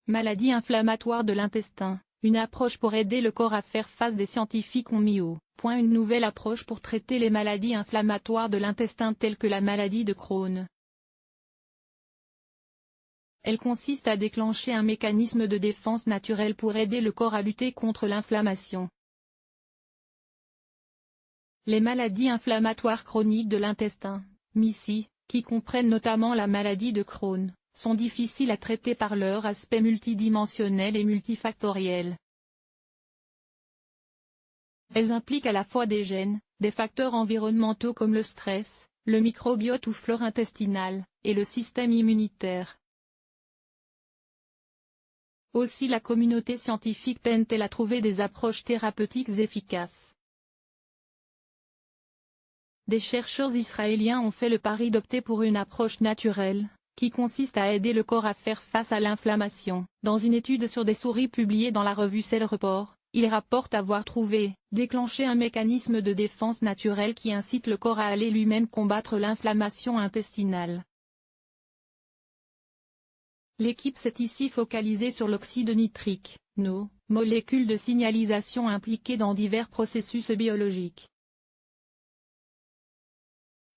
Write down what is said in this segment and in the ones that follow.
Maladie inflammatoire de l'intestin, une approche pour aider le corps à faire face. Des scientifiques ont mis au point une nouvelle approche pour traiter les maladies inflammatoires de l'intestin telles que la maladie de Crohn. Elle consiste à déclencher un mécanisme de défense naturel pour aider le corps à lutter contre l'inflammation. Les maladies inflammatoires chroniques de l'intestin, MICI, qui comprennent notamment la maladie de Crohn, sont difficiles à traiter par leur aspect multidimensionnel et multifactoriel. Elles impliquent à la fois des gènes, des facteurs environnementaux comme le stress, le microbiote ou flore intestinale, et le système immunitaire. Aussi la communauté scientifique peine-t-elle à trouver des approches thérapeutiques efficaces. Des chercheurs israéliens ont fait le pari d'opter pour une approche naturelle, qui consiste à aider le corps à faire face à l'inflammation. Dans une étude sur des souris publiée dans la revue Cell Report, ils rapportent avoir déclenché un mécanisme de défense naturelle qui incite le corps à aller lui-même combattre l'inflammation intestinale. L'équipe s'est ici focalisée sur l'oxyde nitrique, NO, molécule de signalisation impliquée dans divers processus biologiques.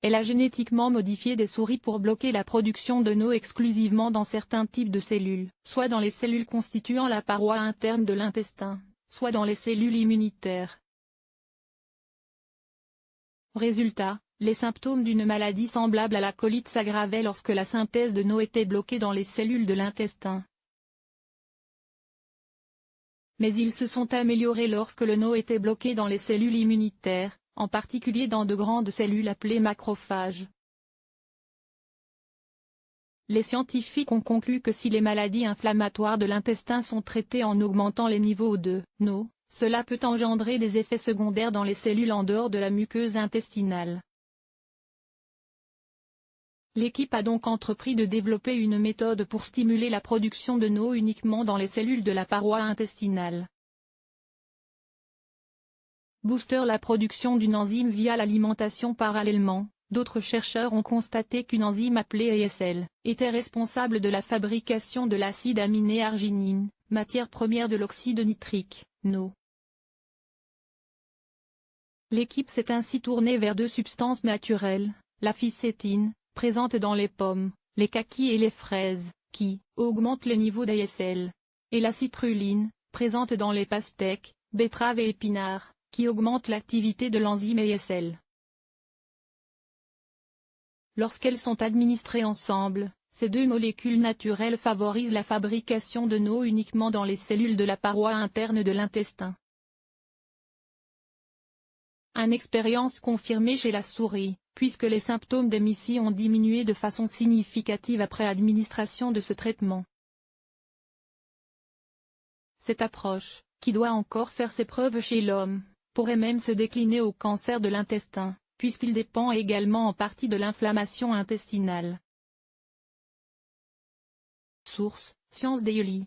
Elle a génétiquement modifié des souris pour bloquer la production de NO exclusivement dans certains types de cellules, soit dans les cellules constituant la paroi interne de l'intestin, soit dans les cellules immunitaires. Résultat, les symptômes d'une maladie semblable à la colite s'aggravaient lorsque la synthèse de NO était bloquée dans les cellules de l'intestin. Mais ils se sont améliorés lorsque le NO était bloqué dans les cellules immunitaires, en particulier dans de grandes cellules appelées macrophages. Les scientifiques ont conclu que si les maladies inflammatoires de l'intestin sont traitées en augmentant les niveaux de NO, cela peut engendrer des effets secondaires dans les cellules en dehors de la muqueuse intestinale. L'équipe a donc entrepris de développer une méthode pour stimuler la production de NO uniquement dans les cellules de la paroi intestinale. Booster la production d'une enzyme via l'alimentation. Parallèlement, d'autres chercheurs ont constaté qu'une enzyme appelée ASL était responsable de la fabrication de l'acide aminé arginine, matière première de l'oxyde nitrique, NO. L'équipe s'est ainsi tournée vers deux substances naturelles, la ficétine, présente dans les pommes, les kakis et les fraises, qui augmentent les niveaux d'ASL, et la citruline, présente dans les pastèques, betteraves et épinards, qui augmente l'activité de l'enzyme ASL. Lorsqu'elles sont administrées ensemble, ces deux molécules naturelles favorisent la fabrication de NO uniquement dans les cellules de la paroi interne de l'intestin. Une expérience confirmée chez la souris, puisque les symptômes des MICI ont diminué de façon significative après administration de ce traitement. Cette approche, qui doit encore faire ses preuves chez l'homme, pourrait même se décliner au cancer de l'intestin, puisqu'il dépend également en partie de l'inflammation intestinale. Source: Science Daily.